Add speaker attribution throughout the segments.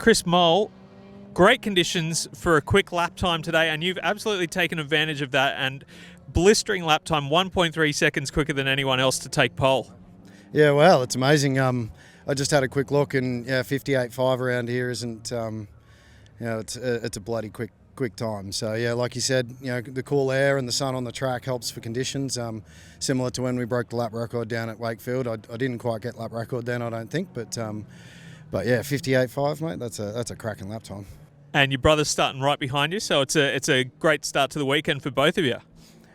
Speaker 1: Chris Mole, great conditions for a quick lap time today, and you've absolutely taken advantage of that, and blistering lap time, 1.3 seconds quicker than anyone else to take pole.
Speaker 2: Yeah, well, it's amazing. I just had a quick look, and 58.5 around here isn't, it's a bloody quick time. So yeah, like you said, the cool air and the sun on the track helps for conditions. Similar to when we broke the lap record down at Wakefield. I didn't quite get lap record then, I don't think, but yeah, 58.5, mate. That's a cracking lap time.
Speaker 1: And your brother's starting right behind you, so it's a great start to the weekend for both of you.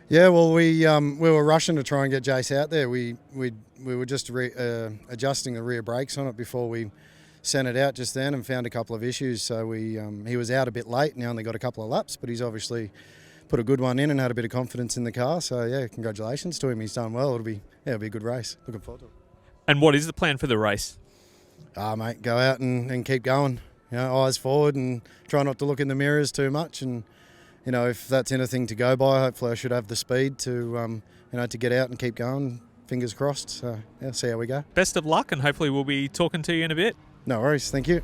Speaker 2: Yeah, well, we were rushing to try and get Jace out there. We were just adjusting the rear brakes on it before we sent it out just then, and found a couple of issues. So he was out a bit late, and he only got a couple of laps, but he's obviously put a good one in and had a bit of confidence in the car. So yeah, congratulations to him. He's done well. It'll be a good race. Looking forward to it. And
Speaker 1: what is the plan for the race?
Speaker 2: Mate, go out and keep going. Eyes forward and try not to look in the mirrors too much. And if that's anything to go by, hopefully I should have the speed to to get out and keep going. Fingers crossed. So yeah, see how we go.
Speaker 1: Best of luck, and hopefully we'll be talking to you in a bit.
Speaker 2: No worries. Thank you.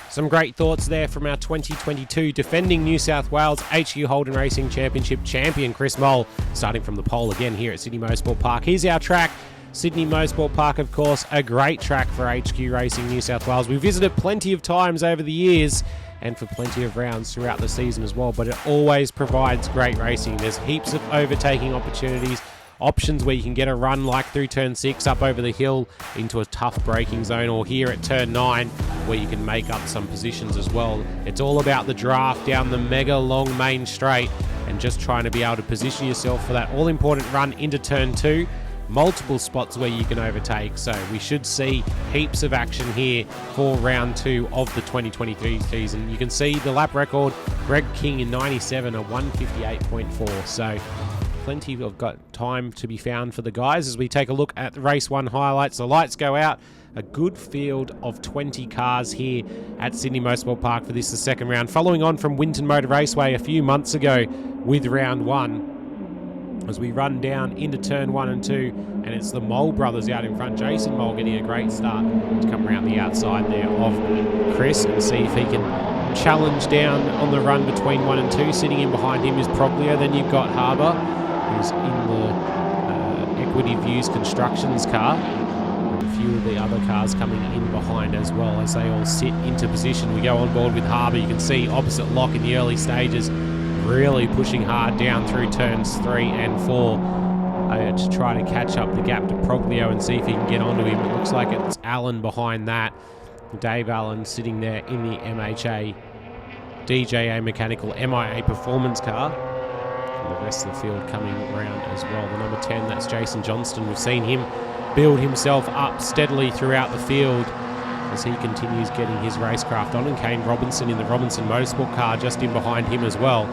Speaker 3: Some great thoughts there from our 2022 defending New South Wales HQ Holden Racing Championship champion Chris Mole, starting from the pole again here at Sydney Motorsport Park. Here's our track. Sydney Motorsport Park, of course, a great track for HQ Racing New South Wales. We visited plenty of times over the years and for plenty of rounds throughout the season as well, but it always provides great racing. There's heaps of overtaking opportunities, options where you can get a run like through turn 6 up over the hill into a tough braking zone, or here at turn 9 where you can make up some positions as well. It's all about the draft down the mega long main straight and just trying to be able to position yourself for that all-important run into turn 2. Multiple spots where you can overtake, so we should see heaps of action here for round 2 of the 2023 season. You can see the lap record, Greg King in 97, a 158.4, so plenty of time to be found for the guys as we take a look at the race 1 highlights. The lights go out. A good field of 20 cars here at Sydney Motorsport Park for this, the second round, following on from Winton Motor Raceway a few months ago with round 1. As we run down into turn 1 and 2, and it's the Mole brothers out in front. Jason Mole getting a great start to come around the outside there of Chris and see if he can challenge down on the run between 1 and 2. Sitting in behind him is Proglio. Then you've got Harbour, who's in the Equity Views Constructions car. And a few of the other cars coming in behind as well as they all sit into position. We go on board with Harbour. You can see opposite lock in the early stages, really pushing hard down through turns 3 and 4 to try to catch up the gap to Proglio and see if he can get onto him. It looks like it's Allen behind that. Dave Allen sitting there in the MHA DJA Mechanical MIA Performance car. And the rest of the field coming around as well. The number 10, that's Jason Johnston. We've seen him build himself up steadily throughout the field as he continues getting his racecraft on. And Kane Robinson in the Robinson Motorsport car just in behind him as well,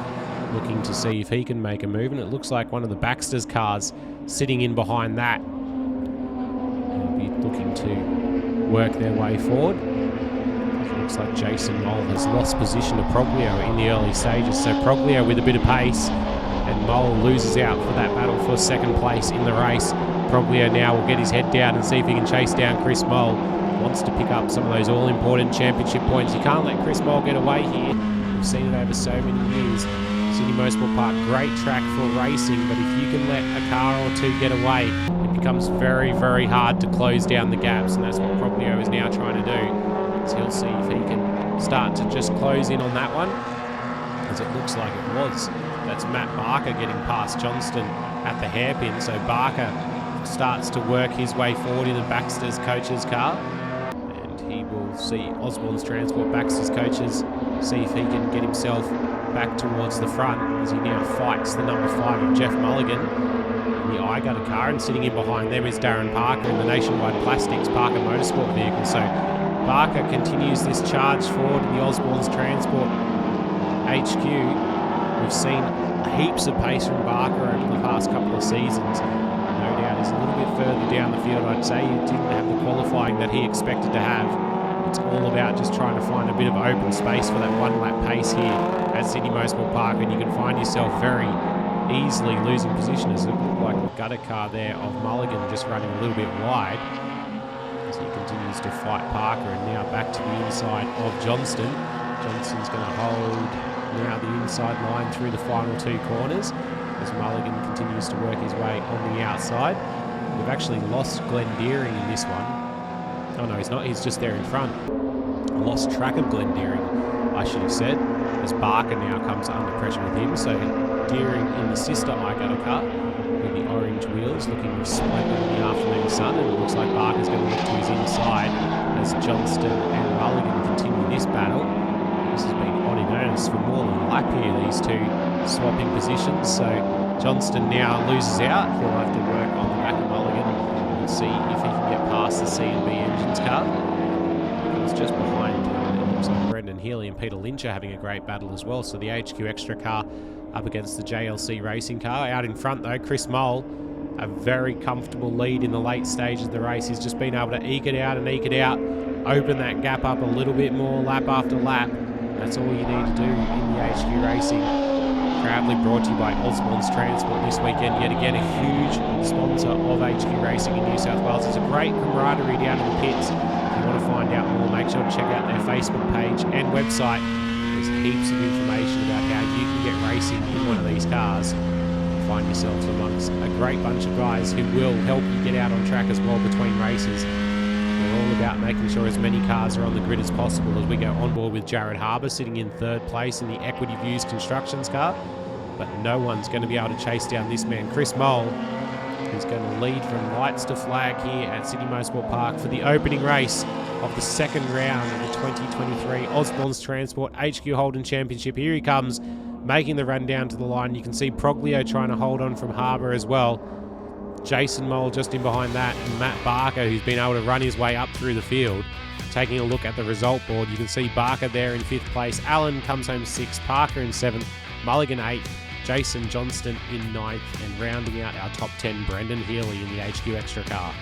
Speaker 3: looking to see if he can make a move. And it looks like one of the Baxter's cars sitting in behind that. They'll be looking to work their way forward. It looks like Jason Mole has lost position to Proglio in the early stages. So Proglio with a bit of pace, and Mole loses out for that battle for second place in the race. Proglio now will get his head down and see if he can chase down Chris Mole. Wants to pick up some of those all-important championship points. You can't let Chris Mole get away here. We've seen it over so many years. Sydney Motorsport Park, great track for racing, but if you can let a car or two get away, it becomes very, very hard to close down the gaps, and that's what Proglio is now trying to do. So he'll see if he can start to just close in on that one, as it looks like it was. That's Matt Barker getting past Johnston at the hairpin, so Barker starts to work his way forward in the Baxter's coach's car. He will see Osborn's Transport Baxter's coaches, see if he can get himself back towards the front as he now fights the number 5 of Jeff Mulligan in the I-Gutter car, and sitting in behind them is Darren Parker in the Nationwide Plastics Parker Motorsport vehicle. So Barker continues this charge forward in the Osborn's Transport HQ. We've seen heaps of pace from Barker over the past couple of seasons. No doubt he's a little bit further down the field. I'd say he didn't have the qualifying that he expected to have. It's all about just trying to find a bit of open space for that one-lap pace here at Sydney Motorsport Park, and you can find yourself very easily losing position, as it looked like the gutter car there of Mulligan just running a little bit wide as he continues continues to fight Parker, and now back to the inside of Johnston. Johnston's going to hold now the inside line through the final two corners as Mulligan continues to work his way on the outside. We've actually lost Glenn Deering in this one. Oh no, he's not. He's just there in front. Lost track of Glenn Deering, I should have said, as Barker now comes under pressure with him. So Deering in the sister Igotta car with the orange wheels, looking resplendent in the afternoon sun, and it looks like Barker's going to look to his inside as Johnston and Mulligan continue this battle. This has been on in earnest for more than a lap here, these two swapping positions. So Johnston now loses out. He'll have to work on the back of Mulligan and see if he can get past the C&B Engines car. It's just behind him. It looks like Brendan Healy and Peter Lynch are having a great battle as well. So the HQ Extra car up against the JLC Racing car. Out in front though, Chris Mole, a very comfortable lead in the late stages of the race. He's just been able to eke it out, open that gap up a little bit more lap after lap. That's all you need to do in the HQ Racing. Proudly brought to you by Osborn's Transport this weekend. Yet again, a huge sponsor of HQ Racing in New South Wales. There's a great camaraderie down in the pits. If you want to find out more, make sure to check out their Facebook page and website. There's heaps of information about how you can get racing in one of these cars. Find yourselves amongst a great bunch of guys who will help you get out on track as well between races. We're all about making sure as many cars are on the grid as possible as we go on board with Jared Harbour sitting in third place in the Equity Views Constructions car. But no one's going to be able to chase down this man, Chris Mole, who's going to lead from lights to flag here at Sydney Motorsport Park for the opening race of the second round of the 2023 Osborn's Transport HQ Holden Championship. Here he comes, making the run down to the line. You can see Proglio trying to hold on from Harbour as well. Jason Mole just in behind that, and Matt Barker, who's been able to run his way up through the field. Taking a look at the result board, you can see Barker there in 5th place. Allen comes home 6th, Parker in 7th, Mulligan 8th, Jason Johnston in 9th, and rounding out our top 10, Brendan Healy in the HQ Extra car.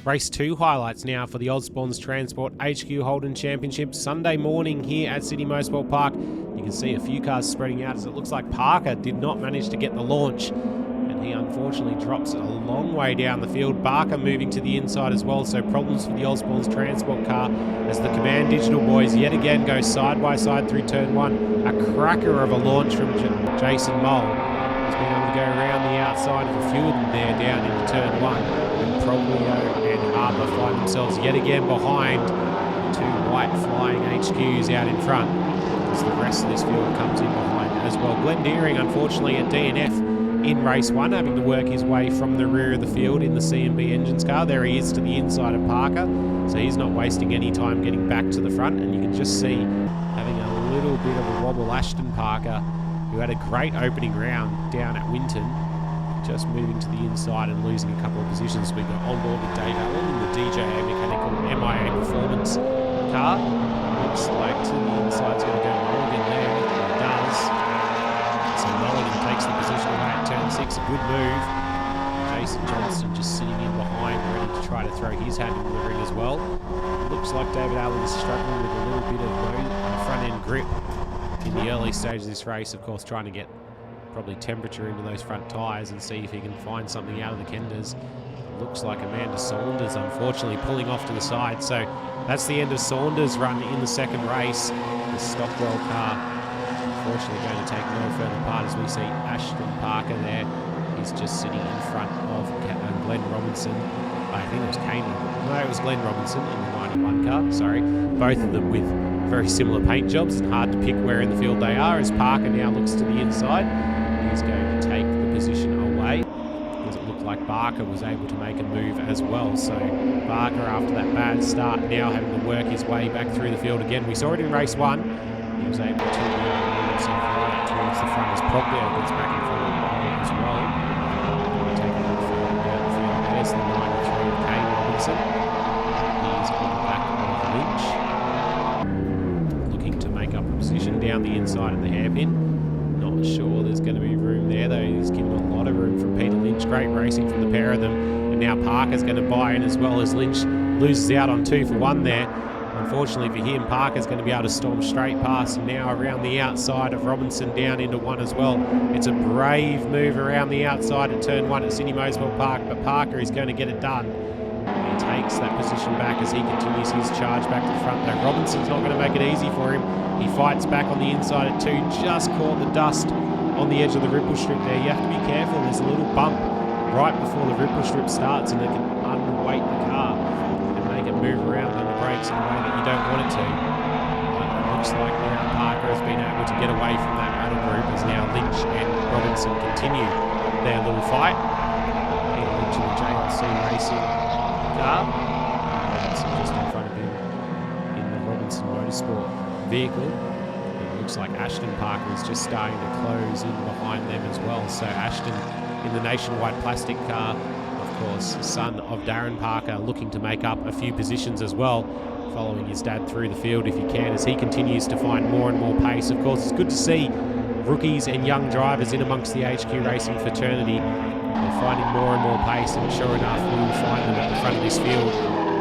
Speaker 3: Race 2 highlights now for the Osborn's Transport HQ Holden Championship. Sunday morning here at Sydney Motorsport Park. You can see a few cars spreading out as it looks like Parker did not manage to get the launch. He unfortunately drops a long way down the field. Barker moving to the inside as well, so problems for the Osborn's Transport car as the Command Digital boys yet again go side by side through turn 1. A cracker of a launch from Jason Mole. He's been able to go around the outside of a few of them there down into turn 1. And Proglio and Harbour find themselves yet again behind two white flying HQs out in front as the rest of this field comes in behind as well. Glenn Deering unfortunately at DNF in race 1, having to work his way from the rear of the field in the C&B Engines car. There he is to the inside of Parker, so he's not wasting any time getting back to the front, and you can just see having a little bit of a wobble Ashton Parker, who had a great opening round down at Winton, just moving to the inside and losing a couple of positions. We got on board with Dave Allen in the DJA Mechanical MIA Performance car. Looks like to the inside's going to go Mulligan there. It does. So Mulligan takes the position away at turn 6, a good move. Jason Johnston just sitting in behind, ready to try to throw his hat into the ring as well. Looks like David Allen's struggling with a little bit of front end grip in the early stages of this race. Of course, trying to get probably temperature into those front tyres and see if he can find something out of the Kenders. Looks like Amanda Saunders unfortunately pulling off to the side. So that's the end of Saunders' run in the second race. The Stockwell car unfortunately going to take no further part as we see Ashton Parker there. He's just sitting in front of Glenn Robinson. I think it was Kane. No, it was Glenn Robinson in the 91 car, sorry. Both of them with very similar paint jobs and hard to pick where in the field they are as Parker now looks to the inside. He's going to take the position away because it looked like Barker was able to make a move as well. So Barker, after that bad start, now having to work his way back through the field again. We saw it in race 1. He was able to move himself right towards the front as Proglio gets back in front of him as well. Taking the field down the field. There's the 93 of Kane Robinson. He's on the back of Lynch. Looking to make up a position down the inside of the hairpin. Not sure there's going to be room there though. He's given a lot of room from Peter Lynch. Great racing from the pair of them. And now Parker's going to buy in as well as Lynch loses out on 2 for 1 there. Unfortunately for him, Parker's going to be able to storm straight past him now around the outside of Robinson down into 1 as well. It's a brave move around the outside at turn 1 at Sydney Motorsport Park, but Parker is going to get it done. He takes that position back as he continues his charge back to the front, though Robinson's not going to make it easy for him. He fights back on the inside at 2, just caught the dust on the edge of the ripple strip there. You have to be careful, there's a little bump right before the ripple strip starts and it can underweight the car and make it move around on the brakes in a way that you don't want it to. But it looks like now Parker has been able to get away from that battle group as now Lynch and Robinson continue their little fight. Peter Lynch in the JLC Racing car. Robinson just in front of him in the Robinson Motorsport vehicle. It looks like Ashton Parker is just starting to close in behind them as well. So Ashton in the Nationwide plastic car, of course, son of Darren Parker, looking to make up a few positions as well, following his dad through the field if he can, as he continues to find more and more pace. Of course, it's good to see rookies and young drivers in amongst the HQ Racing fraternity. They're finding more and more pace, and sure enough, we will find them at the front of this field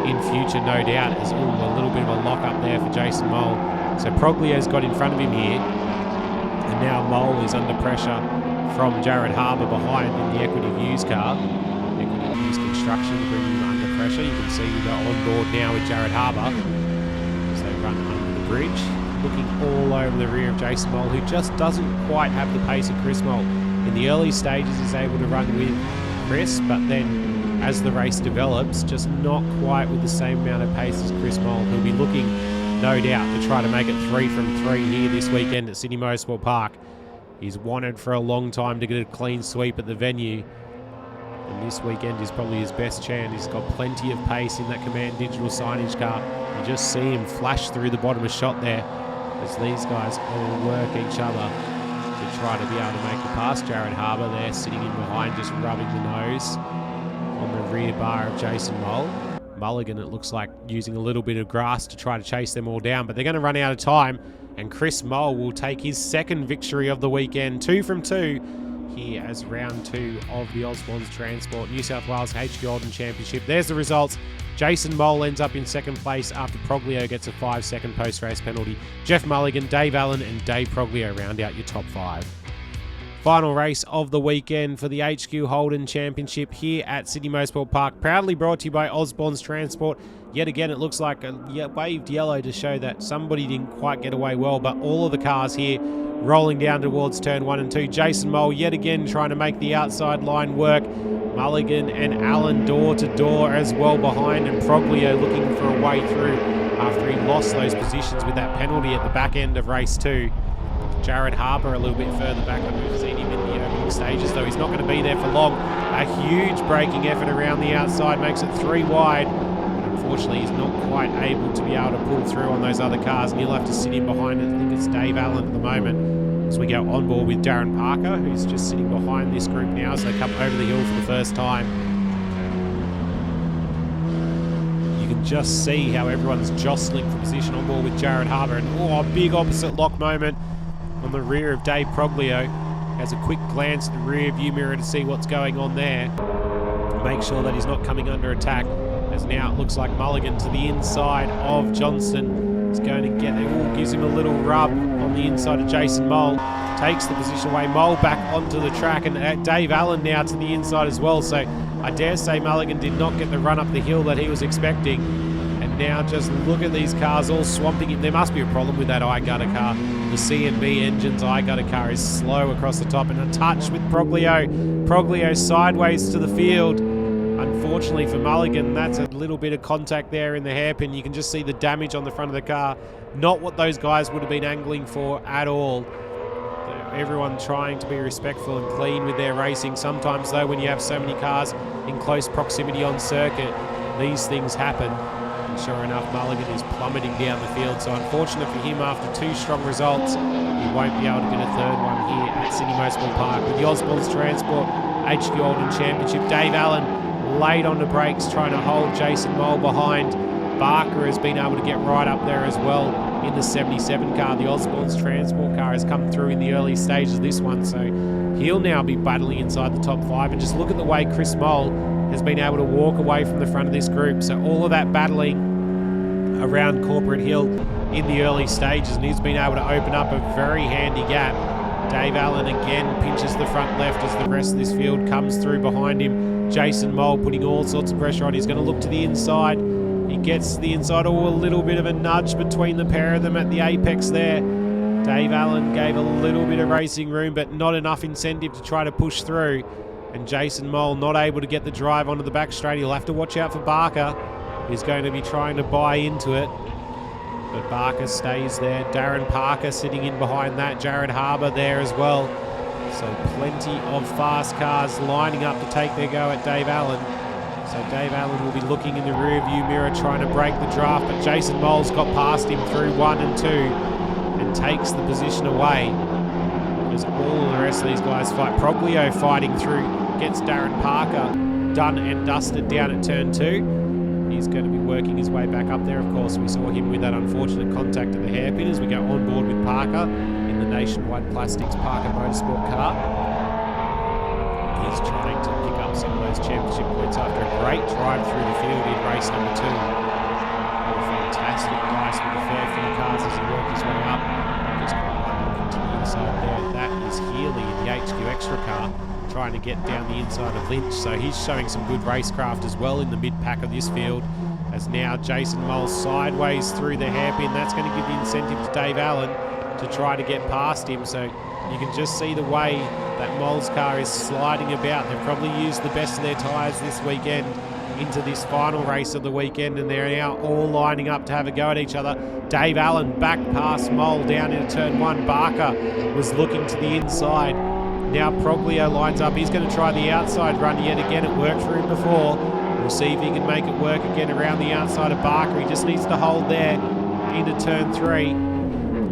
Speaker 3: in future, no doubt. As a little bit of a lock up there for Jason Mole. So Proglio's got in front of him here, and now Mole is under pressure from Jared Harbour behind in the Equity Views car. Equity Views Construction bringing him under pressure. You can see they're on board now with Jared Harbour as they run under the bridge, looking all over the rear of Jason Mole, who just doesn't quite have the pace of Chris Mole. In the early stages, he's able to run with Chris, but then as the race develops, just not quite with the same amount of pace as Chris Mole. He'll be looking, no doubt, to try to make it 3 from 3 here this weekend at Sydney Motorsport Park. He's wanted for a long time to get a clean sweep at the venue, and this weekend is probably his best chance. He's got plenty of pace in that Command Digital signage car. You just see him flash through the bottom of shot there as these guys all work each other to try to be able to make it past Jared Harbour there, sitting in behind, just rubbing the nose on the rear bar of Jason Mole. Mulligan, it looks like, using a little bit of grass to try to chase them all down, but they're going to run out of time, and Chris Mole will take his second victory of the weekend, 2 from 2 here as round 2 of the Osborn's Transport New South Wales HQ Holden Championship. There's the results. Jason Mole ends up in second place after Proglio gets a 5-second post-race penalty. Jeff Mulligan, Dave Allen and Dave Proglio round out your top 5. Final race of the weekend for the HQ Holden Championship here at Sydney Motorsport Park. Proudly brought to you by Osborn's Transport. Yet again, it looks like a waved yellow to show that somebody didn't quite get away well, but all of the cars here rolling down towards turn 1 and 2. Jason Mole yet again trying to make the outside line work. Mulligan and Allen door to door as well behind, and Proglio looking for a way through after he lost those positions with that penalty at the back end of race 2. Jared Harbour a little bit further back. We've seen him in the opening stages, though he's not going to be there for long. A huge braking effort around the outside makes it 3 wide. Unfortunately, he's not quite able to be able to pull through on those other cars, and he'll have to sit in behind it. I think it's Dave Allen at the moment as we go on board with Darren Parker, who's just sitting behind this group now as they come over the hill for the first time. You can just see how everyone's jostling for position on board with Jared Harbour, and a big opposite lock moment on the rear of Dave Proglio. Has a quick glance at the rear view mirror to see what's going on there. Make sure that he's not coming under attack, as now it looks like Mulligan to the inside of Johnston is going to get there. Gives him a little rub on the inside of Jason Mole. Takes the position away. Mole back onto the track, and Dave Allen now to the inside as well. So I dare say Mulligan did not get the run up the hill that he was expecting. And now just look at these cars all swamping him. There must be a problem with that I-Gutter car. The C&B Engines I-Gutter car is slow across the top, and a touch with Proglio. Proglio sideways to the field. Unfortunately for Mulligan, that's a little bit of contact there in the hairpin. You can just see the damage on the front of the car. Not what those guys would have been angling for at all. Everyone trying to be respectful and clean with their racing. Sometimes, though, when you have so many cars in close proximity on circuit, these things happen. And sure enough, Mulligan is plummeting down the field. So unfortunate for him, after 2 strong results, he won't be able to get a 3rd one here at Sydney Motorsport Park. With the Osborn's Transport HQ Holden Championship, Dave Allen laid on the brakes trying to hold Jason Mole behind. Barker has been able to get right up there as well in the 77 car. The Osborn's Transport car has come through in the early stages of this one, so he'll now be battling inside the top 5. And just look at the way Chris Mole has been able to walk away from the front of this group. So all of that battling around Corporate Hill in the early stages, and he's been able to open up a very handy gap. Dave Allen again pinches the front left as the rest of this field comes through behind him. Jason Mole putting all sorts of pressure on. He's going to look to the inside. He gets to the inside. Oh, a little bit of a nudge between the pair of them at the apex there. Dave Allen gave a little bit of racing room, but not enough incentive to try to push through. And Jason Mole not able to get the drive onto the back straight. He'll have to watch out for Barker. He's going to be trying to buy into it. But Barker stays there. Darren Parker sitting in behind that. Jared Harbour there as well. So plenty of fast cars lining up to take their go at Dave Allen. So Dave Allen will be looking in the rear view mirror trying to break the draft, but Jason Mole's got past him through 1 and 2 and takes the position away. As all the rest of these guys fight. Proglio fighting through, gets Darren Parker done and dusted down at turn 2. He's going to be working his way back up there. Of course, we saw him with that unfortunate contact at the hairpin as we go on board with Parker in the Nationwide Plastics Parker Motorsport car. He's trying to pick up some of those championship points after a great drive through the field in race number 2. A fantastic nice with a fair few cars as he worked his way up. Just got one looking to the inside there. That is Healy in the HQ Extra car trying to get down the inside of Lynch. So he's showing some good racecraft as well in the mid-pack of this field. As now Jason Mole sideways through the hairpin. That's going to give the incentive to Dave Allen to try to get past him. So you can just see the way that Mole's car is sliding about. They've probably used the best of their tyres this weekend into this final race of the weekend, and they're now all lining up to have a go at each other. Dave Allen back past Mole down into turn 1. Barker was looking to the inside. Now Proglio lines up. He's going to try the outside run yet again. It worked for him before. We'll see if he can make it work again around the outside of Barker. He just needs to hold there into turn 3.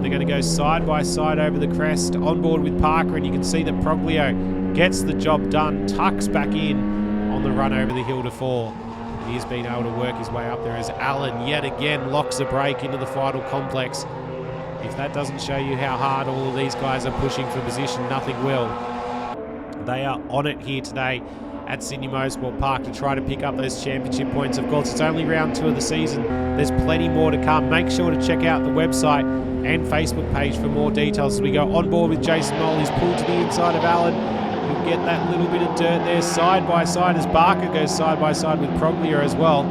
Speaker 3: They're going to go side by side over the crest, on board with Parker, and you can see that Proglio gets the job done, tucks back in on the run over the hill to 4. He's been able to work his way up there as Allen yet again locks a break into the final complex. If that doesn't show you how hard all of these guys are pushing for position, nothing will. They are on it here today at Sydney Motorsport Park to try to pick up those championship points. Of course, it's only round 2 of the season. There's plenty more to come. Make sure to check out the website and Facebook page for more details as we go on board with Jason Mole. He's pulled to the inside of Allen. You'll get that little bit of dirt there side by side as Barker goes side by side with Proglio as well.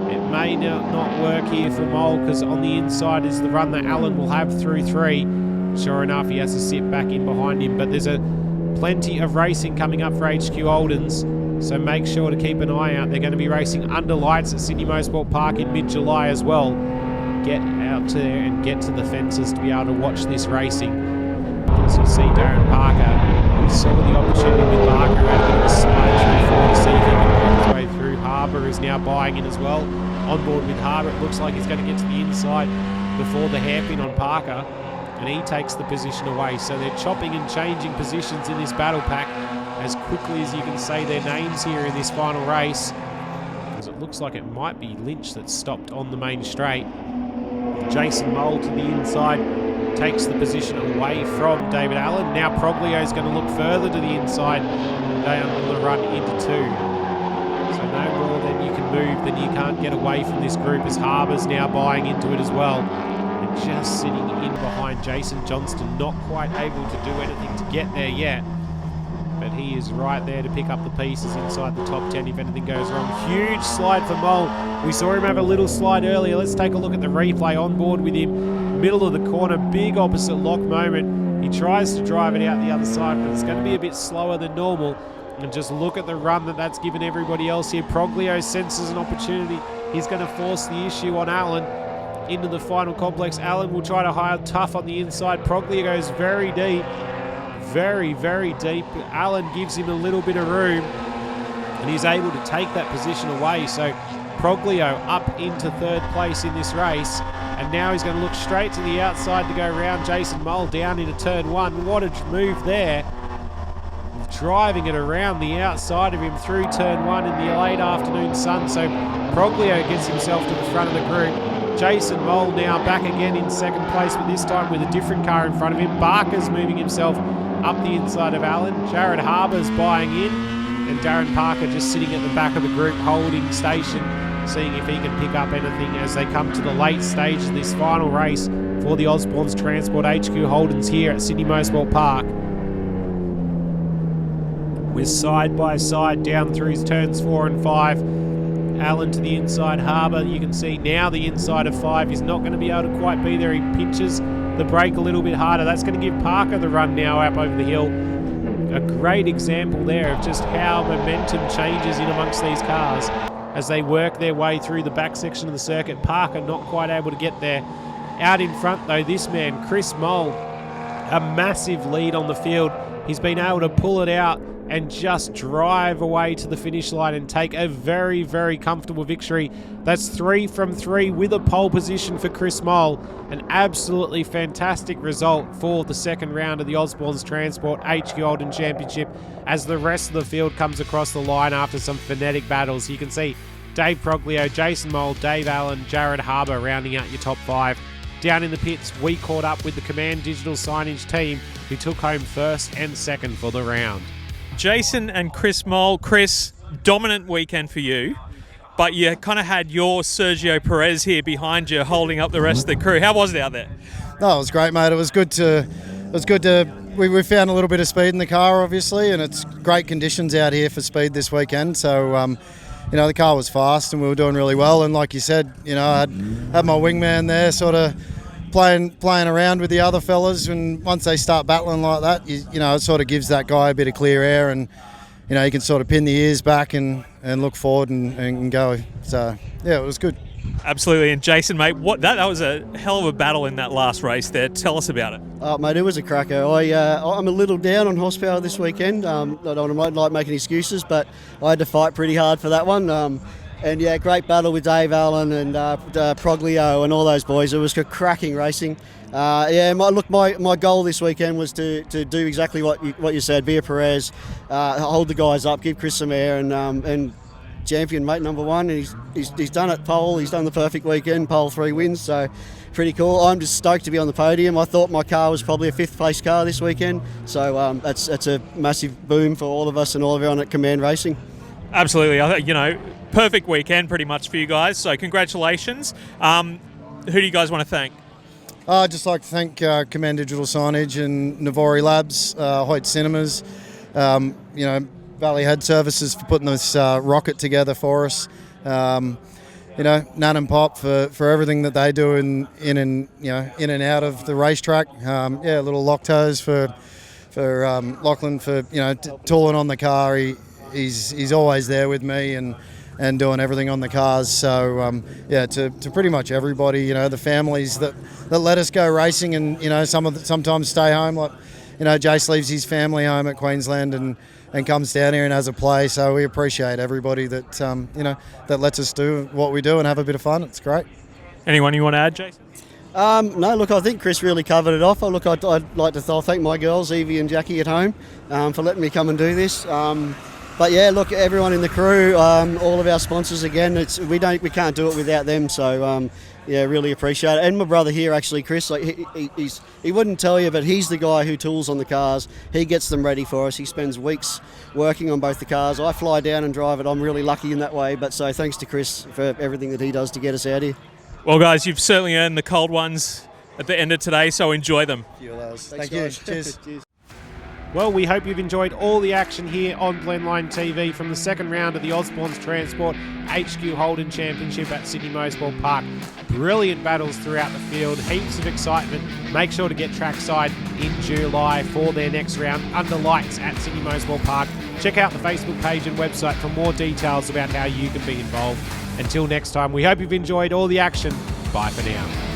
Speaker 3: It may not work here for Mole because on the inside is the run that Allen will have through 3. Sure enough, he has to sit back in behind him, but there's plenty of racing coming up for HQ Oldens, so make sure to keep an eye out. They're going to be racing under lights at Sydney Motorsport Park in mid-July as well. Get out there and get to the fences to be able to watch this racing. As you see Darren Parker, we saw the opportunity with Barker, had a bit of a slide through 4 to see if he can work his way through. Harbour is now buying in as well. On board with Harbour, it looks like he's going to get to the inside before the hairpin on Parker, and he takes the position away. So they're chopping and changing positions in this battle pack as quickly as you can say their names here in this final race, because it looks like it might be Lynch that's stopped on the main straight. Jason Mole to the inside takes the position away from David Allen. Now Proglio is going to look further to the inside down on the run into 2. So no more than you can move, then you can't get away from this group as Harbour's now buying into it as well. And just sitting in behind Jason Johnston, not quite able to do anything to get there yet. But he is right there to pick up the pieces inside the top 10 if anything goes wrong. Huge slide for Mole. We saw him have a little slide earlier. Let's take a look at the replay on board with him. Middle of the corner, big opposite lock moment. He tries to drive it out the other side, but it's going to be a bit slower than normal. And just look at the run that's given everybody else here. Proglio senses an opportunity. He's going to force the issue on Allen into the final complex. Allen will try to hide tough on the inside. Proglio goes very deep. Very, very deep. Allen gives him a little bit of room and he's able to take that position away. So Proglio up into 3rd place in this race, and now he's going to look straight to the outside to go around Jason Mole down into turn 1. What a move there. Driving it around the outside of him through turn 1 in the late afternoon sun. So Proglio gets himself to the front of the group. Jason Mole now back again in 2nd place, but this time with a different car in front of him. Barker's moving himself up the inside of Allen. Jared Harbour's buying in, and Darren Parker just sitting at the back of the group holding station, seeing if he can pick up anything as they come to the late stage of this final race for the Osborn's Transport HQ Holdens here at Sydney Motorsport Park. We're side by side down through turns 4 and 5. Allen to the inside, Harbour. You can see now the inside of 5 is not going to be able to quite be there. He pinches the brake a little bit harder. That's going to give Parker the run now up over the hill. A great example there of just how momentum changes in amongst these cars as they work their way through the back section of the circuit. Parker not quite able to get there. Out in front though, this man, Chris Moll, a massive lead on the field. He's been able to pull it out and just drive away to the finish line and take a very, very comfortable victory. That's 3 from 3 with a pole position for Chris Moll. An absolutely fantastic result for the second round of the Osborn's Transport HQ Holden Championship as the rest of the field comes across the line after some frenetic battles. You can see Dave Proglio, Jason Moll, Dave Allen, Jared Harbour rounding out your top 5. Down in the pits, we caught up with the Command Digital Signage team who took home first and second for the round.
Speaker 1: Jason and Chris Moll. Chris, dominant weekend for you, but you kind of had your Sergio Perez here behind you holding up the rest of the crew. How was it out there?
Speaker 2: No, it was great, mate. It was good to. We found a little bit of speed in the car, obviously, and it's great conditions out here for speed this weekend. So, the car was fast and we were doing really well. And like you said, I had my wingman there, sort of playing around with the other fellas, and once they start battling like that, it sort of gives that guy a bit of clear air, and you can sort of pin the ears back and look forward and go. So yeah, it was good.
Speaker 1: Absolutely. And Jason, mate, that was a hell of a battle in that last race there. Tell us about it.
Speaker 4: Mate, it was a cracker. I'm a little down on horsepower this weekend. I don't like making excuses, but I had to fight pretty hard for that one. And yeah, great battle with Dave Allen and Proglio and all those boys. It was cracking racing. My goal this weekend was to do exactly what you said. Be a Perez, hold the guys up, give Chris some air, and champion mate number 1. And he's done it. Pole. He's done the perfect weekend. Pole 3 wins. So pretty cool. I'm just stoked to be on the podium. I thought my car was probably a 5th place car this weekend. So that's a massive boom for all of us and all of everyone at Command Racing.
Speaker 1: Absolutely. I think, perfect weekend pretty much for you guys. So congratulations. Who do you guys want to thank?
Speaker 2: I'd just like to thank Command Digital Signage and Navori Labs, Hoyt Cinemas, Valley Head Services for putting this rocket together for us. Nan and Pop for everything that they do in and out of the racetrack. Little Locktoes for Lachlan for tooling on the car. He's always there with me and doing everything on the cars. So to pretty much everybody, the families that let us go racing and sometimes stay home. Like Jace leaves his family home at Queensland and comes down here and has a play. So we appreciate everybody that that lets us do what we do and have a bit of fun. It's great.
Speaker 1: Anyone you want to add, Jason?
Speaker 4: No, look, I think Chris really covered it off. I'd like to thank my girls, Evie and Jackie at home, for letting me come and do this. But yeah, look, everyone in the crew, all of our sponsors again. We can't do it without them. So really appreciate it. And my brother here, actually, Chris, he wouldn't tell you, but he's the guy who tools on the cars. He gets them ready for us. He spends weeks working on both the cars. I fly down and drive it. I'm really lucky in that way. But so thanks to Chris for everything that he does to get us out here.
Speaker 1: Well, guys, you've certainly earned the cold ones at the end of today, so enjoy them.
Speaker 2: Thank you. Cheers.
Speaker 4: Cheers.
Speaker 3: Well, we hope you've enjoyed all the action here on Blendline TV from the second round of the Osborn's Transport HQ Holden Championship at Sydney Motorsport Park. Brilliant battles throughout the field, heaps of excitement. Make sure to get trackside in July for their next round under lights at Sydney Motorsport Park. Check out the Facebook page and website for more details about how you can be involved. Until next time, we hope you've enjoyed all the action. Bye for now.